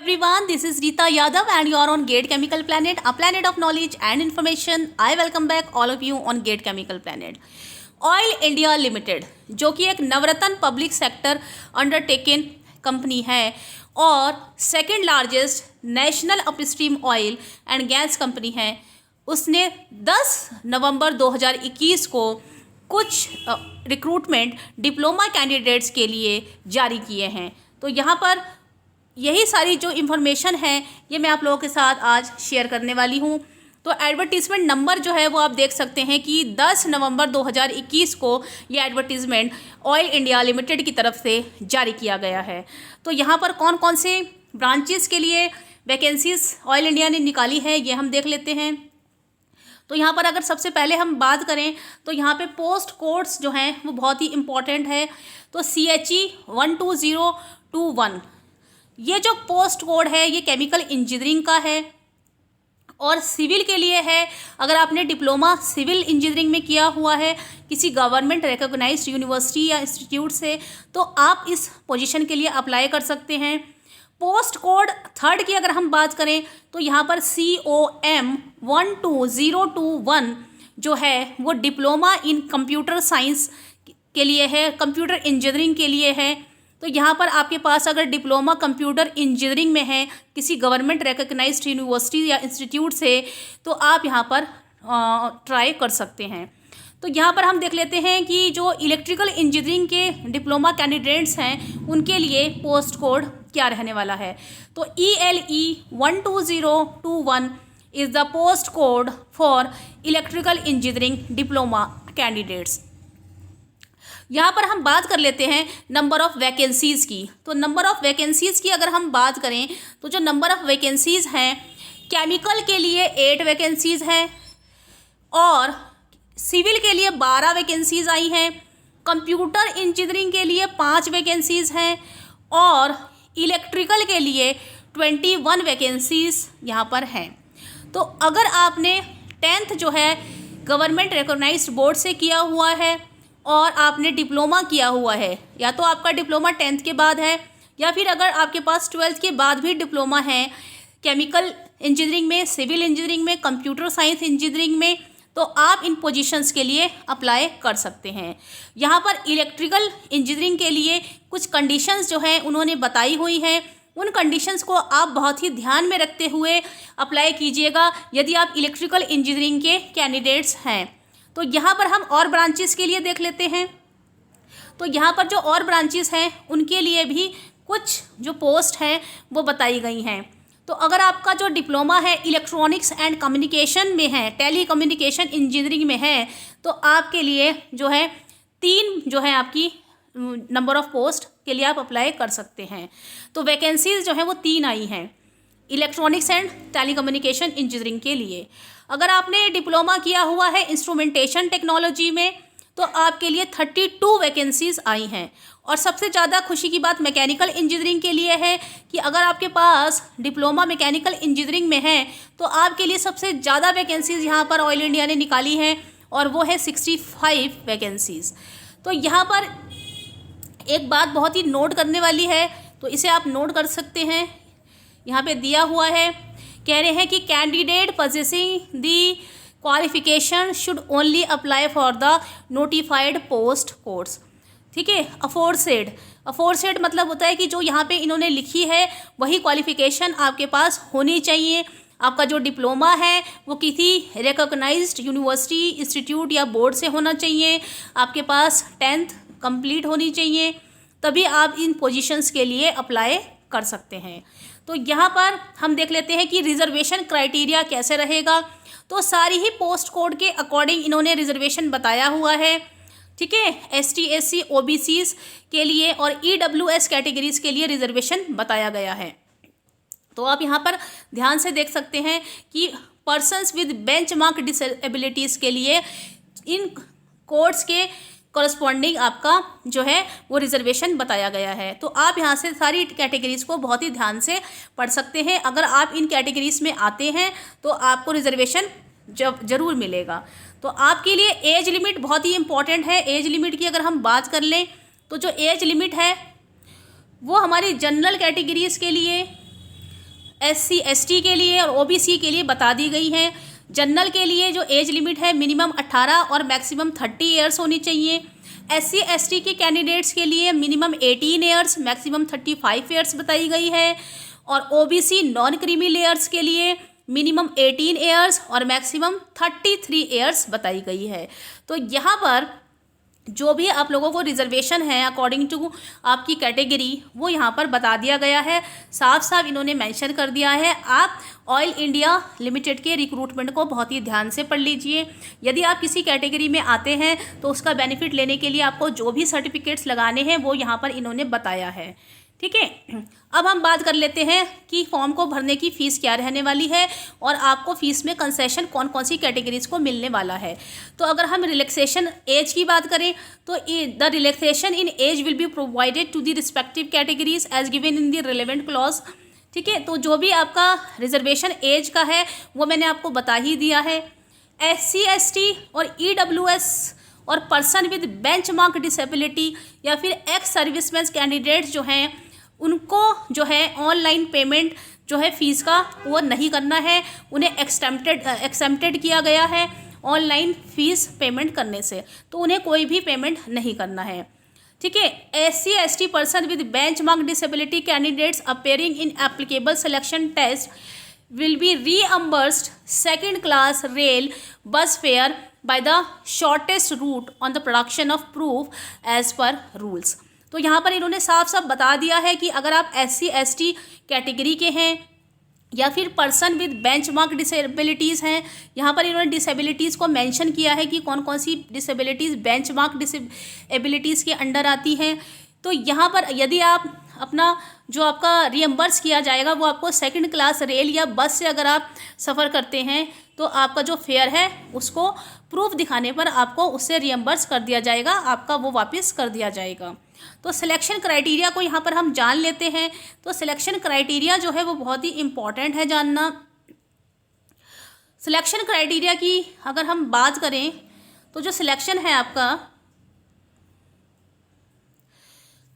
everyone, this is Rita Yadav and you are on Gate Chemical Planet, a planet of knowledge and information. I welcome back all of you on Gate Chemical Planet. Oil India limited जो कि एक नवरत्न public sector undertaken company है और second largest national upstream oil and gas company है, उसने 10 नवंबर 2021 को कुछ recruitment diploma candidates के लिए जारी किए हैं। तो यहाँ पर यही सारी जो इन्फॉर्मेशन है ये मैं आप लोगों के साथ आज शेयर करने वाली हूँ। तो एडवर्टीज़मेंट नंबर जो है वो आप देख सकते हैं कि 10 नवंबर 2021 को ये एडवर्टीज़मेंट ऑयल इंडिया लिमिटेड की तरफ से जारी किया गया है। तो यहाँ पर कौन कौन से ब्रांचेस के लिए वैकेंसीज ऑयल इंडिया ने निकाली है ये हम देख लेते हैं। तो यहाँ पर अगर सबसे पहले हम बात करें तो यहाँ पे पोस्ट कोड्स जो हैं वो बहुत ही इम्पॉर्टेंट है। तो CHE 12021 ये जो पोस्ट कोड है ये केमिकल इंजीनियरिंग का है और सिविल के लिए है। अगर आपने डिप्लोमा सिविल इंजीनियरिंग में किया हुआ है किसी गवर्नमेंट रिकॉग्नाइज्ड यूनिवर्सिटी या इंस्टीट्यूट से तो आप इस पोजीशन के लिए अप्लाई कर सकते हैं। पोस्ट कोड थर्ड की अगर हम बात करें तो यहाँ पर COM 12021 जो है वो डिप्लोमा इन कंप्यूटर साइंस के लिए है, कंप्यूटर इंजीनियरिंग के लिए है। तो यहाँ पर आपके पास अगर डिप्लोमा कंप्यूटर इंजीनियरिंग में है किसी गवर्नमेंट रिकॉग्नाइज्ड यूनिवर्सिटी या इंस्टीट्यूट से तो आप यहाँ पर ट्राई कर सकते हैं। तो यहाँ पर हम देख लेते हैं कि जो इलेक्ट्रिकल इंजीनियरिंग के डिप्लोमा कैंडिडेट्स हैं उनके लिए पोस्ट कोड क्या रहने वाला है। तो ELE 12021 is the post code for electrical engineering diploma candidates. यहाँ पर हम बात कर लेते हैं नंबर ऑफ़ वैकेंसीज़ की। तो नंबर ऑफ़ वैकेंसीज़ की अगर हम बात करें तो जो नंबर ऑफ़ वैकेंसीज़ हैं केमिकल के लिए 8 वैकेंसीज़ हैं और सिविल के लिए 12 वैकेंसीज़ आई हैं, कंप्यूटर इंजीनियरिंग के लिए 5 वैकेंसीज़ हैं और इलेक्ट्रिकल के लिए 21 वैकेंसीज़ यहाँ पर हैं। तो अगर आपने 10th जो है गवर्नमेंट रिकॉग्नाइज्ड बोर्ड से किया हुआ है और आपने डिप्लोमा किया हुआ है या तो आपका डिप्लोमा 10th के बाद है या फिर अगर आपके पास 12th के बाद भी डिप्लोमा है केमिकल इंजीनियरिंग में, सिविल इंजीनियरिंग में, कंप्यूटर साइंस इंजीनियरिंग में तो आप इन पोजीशंस के लिए अप्लाई कर सकते हैं। यहाँ पर इलेक्ट्रिकल इंजीनियरिंग के लिए कुछ कंडीशंस जो हैं उन्होंने बताई हुई हैं, उन कंडीशंस को आप बहुत ही ध्यान में रखते हुए अप्लाई कीजिएगा यदि आप इलेक्ट्रिकल इंजीनियरिंग के कैंडिडेट्स हैं। तो यहाँ पर हम और ब्रांचेस के लिए देख लेते हैं। तो यहाँ पर जो और ब्रांचेस हैं उनके लिए भी कुछ जो पोस्ट हैं वो बताई गई हैं। तो अगर आपका जो डिप्लोमा है इलेक्ट्रॉनिक्स एंड कम्युनिकेशन में है, टेली कम्युनिकेशन इंजीनियरिंग में है तो आपके लिए जो है 3 जो है आपकी नंबर ऑफ़ पोस्ट के लिए आप अप्लाई कर सकते हैं। तो वैकेंसीज जो हैं वो 3 आई हैं electronics and telecommunication engineering के लिए। अगर आपने डिप्लोमा किया हुआ है इंस्ट्रूमेंटेशन टेक्नोलॉजी में तो आपके लिए 32 वैकेंसीज़ आई हैं और सबसे ज़्यादा खुशी की बात मैकेनिकल इंजीनियरिंग के लिए है कि अगर आपके पास डिप्लोमा मैकेनिकल इंजीनियरिंग में है तो आपके लिए सबसे ज़्यादा वैकेंसीज़ यहाँ पर ऑयल इंडिया ने निकाली हैं और वो है 65 वैकेंसीज़। तो यहाँ पर एक बात बहुत ही नोट करने वाली है तो इसे आप नोट कर सकते हैं। यहाँ पे दिया हुआ है, कह रहे हैं कि candidate possessing the qualification should only apply for the notified post codes. ठीक है, अफोरसेड मतलब होता है कि जो यहाँ पे इन्होंने लिखी है वही क्वालिफिकेशन आपके पास होनी चाहिए। आपका जो डिप्लोमा है वो किसी रिकॉग्नाइज्ड यूनिवर्सिटी, इंस्टीट्यूट या बोर्ड से होना चाहिए। आपके पास 10th कंप्लीट होनी चाहिए तभी आप इन पोजीशंस के लिए अप्लाई कर सकते हैं। तो यहाँ पर हम देख लेते हैं कि रिजर्वेशन क्राइटेरिया कैसे रहेगा। तो सारी ही पोस्ट कोड के अकॉर्डिंग इन्होंने रिजर्वेशन बताया हुआ है। ठीक है, ST SC OBCs के लिए और EWS कैटेगरीज के लिए रिजर्वेशन बताया गया है। तो आप यहाँ पर ध्यान से देख सकते हैं कि पर्सन्स विद बेंचमार्क डिसेबिलिटीज़ के लिए इन कोड्स के कॉरस्पॉन्डिंग आपका जो है वो रिजर्वेशन बताया गया है। तो आप यहाँ से सारी कैटेगरीज़ को बहुत ही ध्यान से पढ़ सकते हैं। अगर आप इन कैटेगरीज़ में आते हैं तो आपको रिजर्वेशन ज़रूर मिलेगा। तो आपके लिए एज लिमिट बहुत ही इम्पॉर्टेंट है। एज लिमिट की अगर हम बात कर लें तो जो एज लिमिट है वो हमारी जनरल कैटेगरीज़ के लिए SC ST के लिए और OBC के लिए बता दी गई हैं। जनरल के लिए जो एज लिमिट है मिनिमम 18 और मैक्सिमम 30 ईयर्स होनी चाहिए। SC ST के कैंडिडेट्स के लिए मिनिमम 18 ईयर्स मैक्सिमम 35 ईयर्स बताई गई है। और OBC नॉन क्रीमी लेयर्स के लिए मिनिमम 18 ईयर्स और मैक्सिमम 33 ईयर्स बताई गई है। तो यहाँ पर जो भी आप लोगों को रिजर्वेशन है अकॉर्डिंग टू आपकी कैटेगरी वो यहाँ पर बता दिया गया है, साफ साफ इन्होंने मेंशन कर दिया है। आप ऑयल इंडिया लिमिटेड के रिक्रूटमेंट को बहुत ही ध्यान से पढ़ लीजिए। यदि आप किसी कैटेगरी में आते हैं तो उसका बेनिफिट लेने के लिए आपको जो भी सर्टिफिकेट्स लगाने हैं वो यहाँ पर इन्होंने बताया है, ठीक है। अब हम बात कर लेते हैं कि फॉर्म को भरने की फ़ीस क्या रहने वाली है और आपको फ़ीस में कंसेशन कौन कौन सी कैटेगरीज को मिलने वाला है। तो अगर हम रिलैक्सेशन एज की बात करें तो the relaxation in age will be provided to the respective categories as given in the relevant clause, ठीक है। तो जो भी आपका रिजर्वेशन एज का है वो मैंने आपको बता ही दिया है। SC ST और EWS और पर्सन विद बेंचमार्क डिसेबिलिटी या फिर एक्स सर्विसमैन कैंडिडेट्स जो हैं उनको जो है ऑनलाइन पेमेंट जो है फ़ीस का वो नहीं करना है, उन्हें एक्सेम्प्टेड किया गया है ऑनलाइन फ़ीस पेमेंट करने से, तो उन्हें कोई भी पेमेंट नहीं करना है, ठीक है। SC ST person with benchmark disability candidates appearing in applicable selection test will be reimbursed second class rail bus fare by the shortest route on the production of proof as per rules। तो यहाँ पर इन्होंने साफ साफ बता दिया है कि अगर आप SC ST कैटेगरी के हैं या फिर पर्सन विद बेंचमार्क डिसेबिलिटीज़ हैं, यहाँ पर इन्होंने डिसेबिलिटीज़ को मेंशन किया है कि कौन कौन सी डिसेबिलिटीज़ बेंचमार्क डिसेबिलिटीज़ के अंडर आती हैं। तो यहाँ पर यदि आप अपना जो आपका रिएम्बर्स किया जाएगा वो आपको सेकंड क्लास रेल या बस से अगर आप सफ़र करते हैं तो आपका जो फेयर है उसको प्रूफ दिखाने पर आपको उससे रिएम्बर्स कर दिया जाएगा, आपका वो वापस कर दिया जाएगा। तो सिलेक्शन क्राइटेरिया को यहाँ पर हम जान लेते हैं। तो सिलेक्शन क्राइटेरिया जो है वो बहुत ही इम्पॉर्टेंट है जानना। सिलेक्शन क्राइटेरिया की अगर हम बात करें तो जो सिलेक्शन है आपका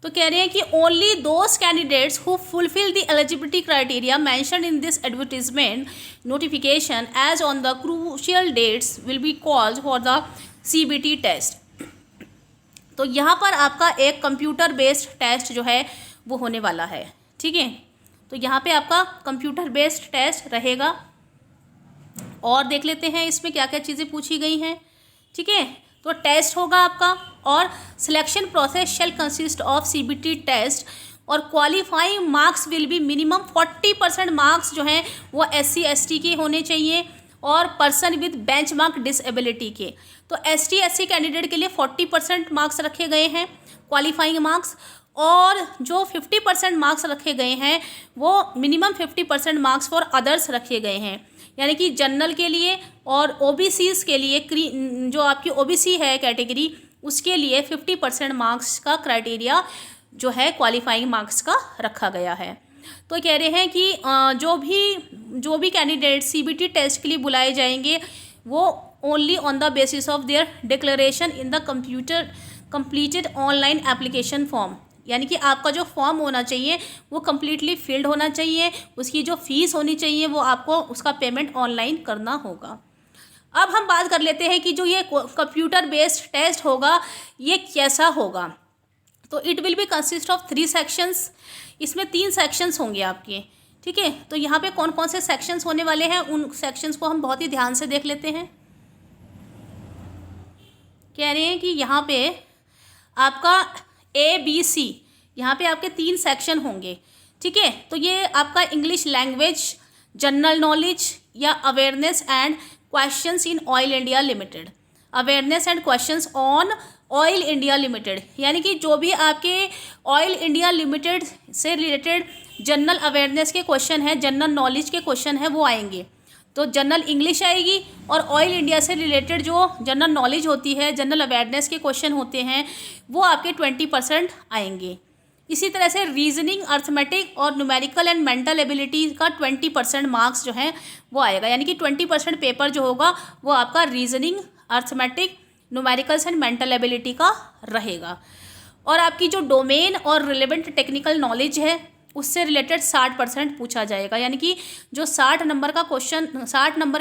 तो कह रहे हैं कि only those candidates who fulfil the eligibility criteria mentioned in this advertisement notification as on the crucial dates will be called for the CBT test. तो यहाँ पर आपका एक कंप्यूटर बेस्ड टेस्ट जो है वो होने वाला है, ठीक है। तो यहाँ पे आपका कंप्यूटर बेस्ड टेस्ट रहेगा और देख लेते हैं इसमें क्या क्या चीज़ें पूछी गई हैं, ठीक है। तो टेस्ट होगा आपका और selection process shall consist of CBT test और qualifying marks will be minimum 40% marks जो हैं वो SC ST के होने चाहिए और पर्सन विद बेंचमार्क डिसेबिलिटी के। तो ST SC कैंडिडेट के लिए 40% मार्क्स रखे गए हैं क्वालिफाइंग मार्क्स, और जो 50% मार्क्स रखे गए हैं वो मिनिमम 50% मार्क्स फॉर अदर्स रखे गए हैं, यानी कि जनरल के लिए और OBCs के लिए जो आपकी OBC है कैटेगरी उसके लिए 50% मार्क्स का क्राइटेरिया जो है क्वालिफाइंग मार्क्स का रखा गया है। तो कह रहे हैं कि जो भी कैंडिडेट CBT टेस्ट के लिए बुलाए जाएंगे वो only on the basis of their declaration in the completed online application form, यानी कि आपका जो फॉर्म होना चाहिए वो कम्प्लीटली फिल्ड होना चाहिए, उसकी जो फ़ीस होनी चाहिए वो आपको उसका पेमेंट ऑनलाइन करना होगा। अब हम बात कर लेते हैं कि जो ये कंप्यूटर बेस्ड टेस्ट होगा ये कैसा होगा। तो it will be consist of 3 sections, इसमें 3 सेक्शंस होंगे आपके, ठीक है। तो यहाँ पे कौन कौन से सेक्शंस होने वाले हैं उन सेक्शंस को हम बहुत ही ध्यान से देख लेते हैं। कह रहे हैं कि यहाँ पे आपका ABC यहाँ पे आपके 3 सेक्शन होंगे, ठीक है। तो ये आपका इंग्लिश लैंग्वेज, जनरल नॉलेज या awareness and questions in oil India limited, awareness and questions on oil India limited, यानी कि जो भी आपके ऑयल इंडिया लिमिटेड से रिलेटेड जनरल अवेयरनेस के क्वेश्चन हैं, जनरल नॉलेज के क्वेश्चन हैं वो आएंगे। तो जनरल इंग्लिश आएगी और ऑयल इंडिया से रिलेटेड जो जनरल नॉलेज होती है, जनरल अवेयरनेस के क्वेश्चन होते हैं वो आपके 20% आएंगे। इसी तरह से रीजनिंग, अर्थमेटिक और न्यूमेरिकल एंड मेंटल एबिलिटी का 20% मार्क्स जो है वो आएगा, यानी कि 20% पेपर जो होगा वो आपका reasoning, arithmetic, numericals and mental ability का रहेगा। और आपकी जो डोमेन और रिलेवेंट टेक्निकल नॉलेज है उससे रिलेटेड 60% पूछा जाएगा। यानी कि जो 60 नंबर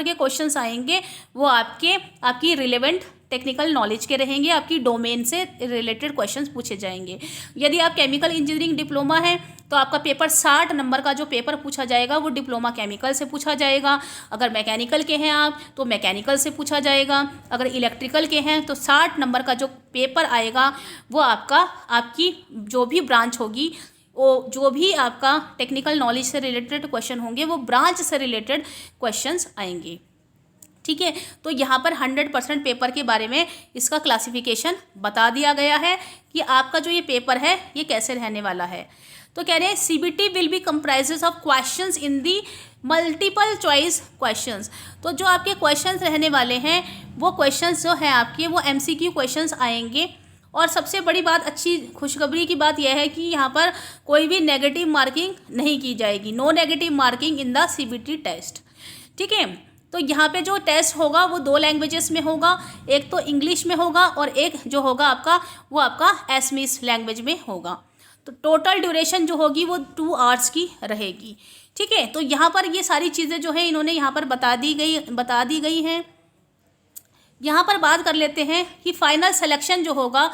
के क्वेश्चंस आएंगे वो आपकी रिलेवेंट टेक्निकल नॉलेज के रहेंगे, आपकी डोमेन से रिलेटेड क्वेश्चंस पूछे जाएंगे। यदि आप केमिकल इंजीनियरिंग डिप्लोमा है तो आपका पेपर 60 नंबर का जो पेपर पूछा जाएगा वो डिप्लोमा केमिकल से पूछा जाएगा। अगर मैकेनिकल के हैं आप तो मैकेनिकल से पूछा जाएगा। अगर इलेक्ट्रिकल के हैं तो 60 नंबर का जो पेपर आएगा वो आपकी जो भी ब्रांच होगी, वो जो भी आपका टेक्निकल नॉलेज से रिलेटेड क्वेश्चन होंगे वो ब्रांच से रिलेटेड क्वेश्चंस आएंगे। ठीक है, तो यहाँ पर 100% पेपर के बारे में इसका क्लासिफिकेशन बता दिया गया है कि आपका जो ये पेपर है ये कैसे रहने वाला है। तो कह रहे हैं CBT will be comprises of questions in the multiple choice questions. तो जो आपके क्वेश्चंस रहने वाले हैं वो क्वेश्चंस जो है आपके वो MCQ क्वेश्चंस आएंगे। और सबसे बड़ी बात, अच्छी खुशखबरी की बात यह है कि यहाँ पर कोई भी नेगेटिव मार्किंग नहीं की जाएगी। No negative marking in the CBT test. ठीक है, तो यहाँ पे जो टेस्ट होगा वो 2 लैंग्वेजेस में होगा, एक तो इंग्लिश में होगा और एक जो होगा आपका एसमीस लैंग्वेज में होगा। तो टोटल ड्यूरेशन जो होगी वो 2 आवर्स की रहेगी। ठीक है, तो यहाँ पर ये सारी चीज़ें जो है इन्होंने यहाँ पर बता दी गई हैं। यहाँ पर बात कर लेते हैं कि फाइनल सिलेक्शन जो होगा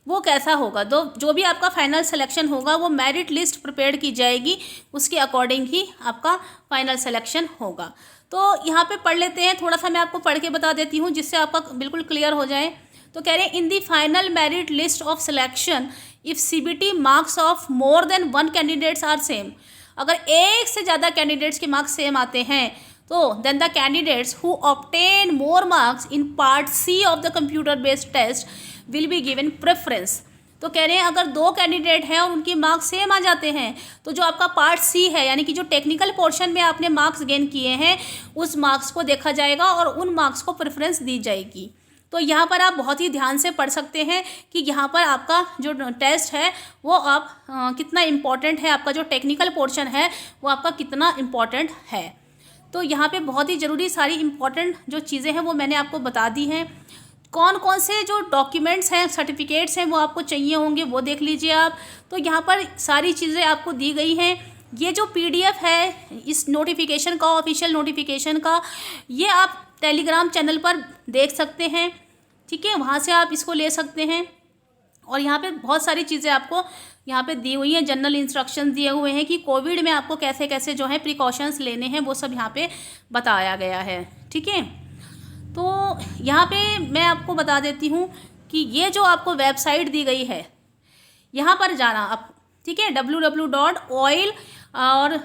वो कैसा होगा। तो जो भी आपका फाइनल सिलेक्शन होगा वो मेरिट लिस्ट प्रिपेयर की जाएगी, उसके अकॉर्डिंग ही आपका फाइनल सिलेक्शन होगा। तो यहाँ पे पढ़ लेते हैं, थोड़ा सा मैं आपको पढ़ के बता देती हूँ जिससे आपका बिल्कुल क्लियर हो जाए। तो कह रहे हैं in the final merit list of selection if CBT marks of more than 1 candidates are same. अगर एक से ज़्यादा कैंडिडेट्स के मार्क्स सेम आते हैं तो then the candidates who obtain more marks in part C of the computer based test will be given preference. तो कह रहे हैं अगर 2 कैंडिडेट हैं और उनके मार्क्स सेम आ जाते हैं तो जो आपका पार्ट C है यानी कि जो टेक्निकल पोर्शन में आपने मार्क्स गेन किए हैं उस मार्क्स को देखा जाएगा और उन मार्क्स को प्रेफरेंस दी जाएगी। तो यहाँ पर आप बहुत ही ध्यान से पढ़ सकते हैं कि यहाँ पर आपका जो टेस्ट है वो कितना इम्पॉर्टेंट है, आपका जो टेक्निकल पोर्शन है वो आपका कितना इम्पॉर्टेंट है। तो यहाँ पे बहुत ही ज़रूरी सारी इम्पॉर्टेंट जो चीज़ें हैं वो मैंने आपको बता दी हैं। कौन कौन से जो डॉक्यूमेंट्स हैं, सर्टिफिकेट्स हैं वो आपको चाहिए होंगे वो देख लीजिए आप। तो यहाँ पर सारी चीज़ें आपको दी गई हैं। ये जो PDF है इस नोटिफिकेशन का, ऑफिशियल नोटिफिकेशन का, ये आप टेलीग्राम चैनल पर देख सकते हैं। ठीक है, वहाँ से आप इसको ले सकते हैं। और यहाँ पे बहुत सारी चीज़ें आपको यहाँ पे दी हुई हैं, जनरल इंस्ट्रक्शन दिए हुए हैं कि कोविड में आपको कैसे कैसे जो है प्रिकॉशंस लेने हैं वो सब यहाँ पे बताया गया है। ठीक है, तो यहाँ पे मैं आपको बता देती हूँ कि ये जो आपको वेबसाइट दी गई है यहाँ पर जाना आप। ठीक है, www.oil और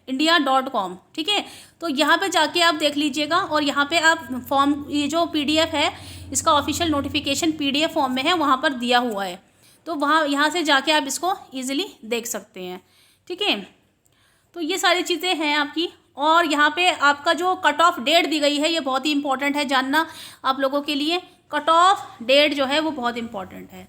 -india.com। ठीक है, तो यहाँ पे जाके आप देख लीजिएगा और यहाँ पे आप फॉर्म, ये जो PDF है इसका ऑफिशियल नोटिफिकेशन PDF फॉर्म में है, वहाँ पर दिया हुआ है। तो यहाँ से जाके आप इसको ईजिली देख सकते हैं। ठीक है, तो ये सारी चीज़ें हैं आपकी। और यहाँ पे आपका जो कट ऑफ डेट दी गई है ये बहुत ही इंपॉर्टेंट है जानना आप लोगों के लिए। कट ऑफ डेट जो है वो बहुत इंपॉर्टेंट है।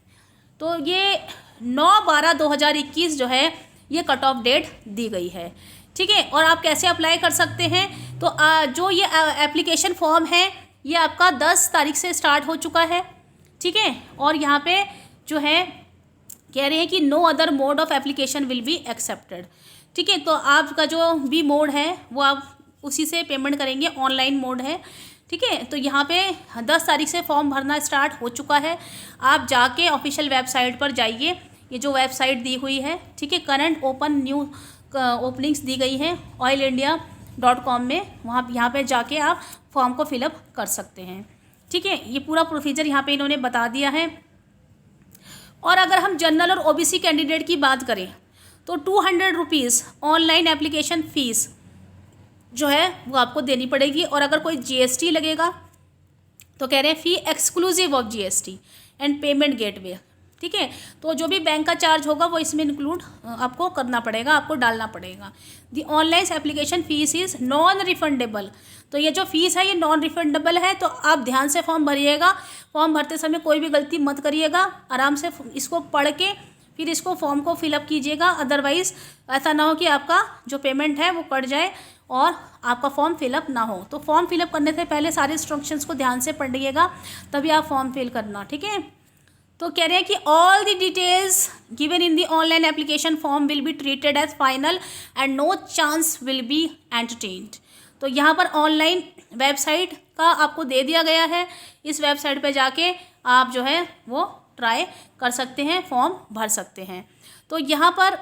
तो ये 9/12/2021 जो है ये कट ऑफ डेट दी गई है। ठीक है, और आप कैसे अप्लाई कर सकते हैं। तो जो ये एप्लीकेशन फॉर्म है ये आपका 10 तारीख से स्टार्ट हो चुका है। ठीक है, और यहाँ पे जो है कह रहे हैं कि no other mode of application will be accepted. ठीक है, तो आपका जो भी मोड है वो आप उसी से पेमेंट करेंगे, ऑनलाइन मोड है। ठीक है, तो यहाँ पे 10 तारीख से फॉर्म भरना स्टार्ट हो चुका है। आप जाके ऑफिशियल वेबसाइट पर जाइए, ये जो वेबसाइट दी हुई है। ठीक है, करंट ओपन न्यू ओपनिंग्स दी गई हैं oilindia.com में, वहाँ यहाँ पे जाके आप फॉर्म को फिलअप कर सकते हैं। ठीक है, ये पूरा प्रोसीजर यहाँ पे इन्होंने बता दिया है। और अगर हम जनरल और OBC कैंडिडेट की बात करें तो 200 रुपीज़ ऑनलाइन एप्लीकेशन फ़ीस जो है वो आपको देनी पड़ेगी। और अगर कोई GST लगेगा तो कह रहे हैं fee exclusive of GST and payment gateway. ठीक है, तो जो भी बैंक का चार्ज होगा वो इसमें इंक्लूड आपको करना पड़ेगा, आपको डालना पड़ेगा। The online application fees is non refundable. तो ये जो फ़ीस है ये नॉन रिफंडेबल है, तो आप ध्यान से फॉर्म भरिएगा। फॉर्म भरते समय कोई भी गलती मत करिएगा, आराम से इसको पढ़ के फिर इसको फॉर्म को फिलअप कीजिएगा। अदरवाइज़ ऐसा ना हो कि आपका जो पेमेंट है वो कट जाए और आपका फॉर्म फिलअप ना हो। तो फॉर्म फिलअप करने से पहले सारे इंस्ट्रक्शंस को ध्यान से पढ़िएगा, तभी आप फॉर्म फिल करना। ठीक है, तो कह रहे हैं कि all the details given in the online application form will be treated as final and no chance will be entertained. तो यहाँ पर ऑनलाइन वेबसाइट का आपको दे दिया गया है, इस वेबसाइट पे जाके आप जो है वो ट्राई कर सकते हैं, फॉर्म भर सकते हैं। तो यहाँ पर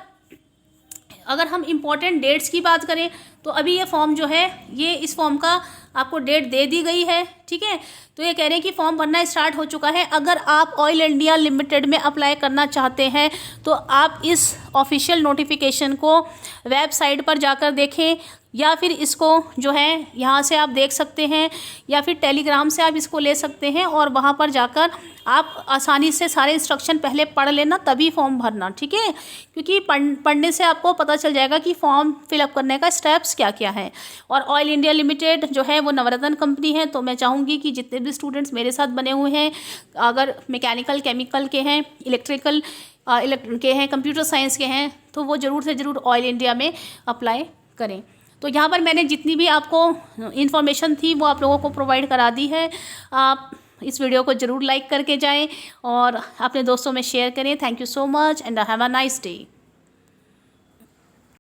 अगर हम इम्पॉर्टेंट डेट्स की बात करें तो अभी ये फॉर्म जो है, ये इस फॉर्म का आपको डेट दे दी गई है, ठीक है। तो ये कह रहे हैं कि फॉर्म भरना स्टार्ट हो चुका है। अगर आप ऑयल इंडिया लिमिटेड में अप्लाई करना चाहते हैं तो आप इस ऑफिशियल नोटिफिकेशन को वेबसाइट पर जाकर देखें, या फिर इसको जो है यहाँ से आप देख सकते हैं, या फिर टेलीग्राम से आप इसको ले सकते हैं और वहाँ पर जाकर आप आसानी से सारे इंस्ट्रक्शन पहले पढ़ लेना, तभी फॉर्म भरना, ठीक है। क्योंकि पढ़ने से आपको पता चल जाएगा कि फॉर्म फिलअप करने का स्टेप्स क्या क्या है। और ऑयल इंडिया लिमिटेड जो है वो नवरत्न कंपनी है, तो मैं चाहूँगी कि जितने भी स्टूडेंट्स मेरे साथ बने हुए हैं, अगर मैकेनिकल केमिकल के हैं, इलेक्ट्रिकल के हैं, कंप्यूटर साइंस के हैं, तो वो ज़रूर से ज़रूर ऑयल इंडिया में अप्लाई करें। तो यहाँ पर मैंने जितनी भी आपको इन्फॉर्मेशन थी वो आप लोगों को प्रोवाइड करा दी है। आप इस वीडियो को ज़रूर लाइक करके जाएं और अपने दोस्तों में शेयर करें। Thank you so much and have a nice day.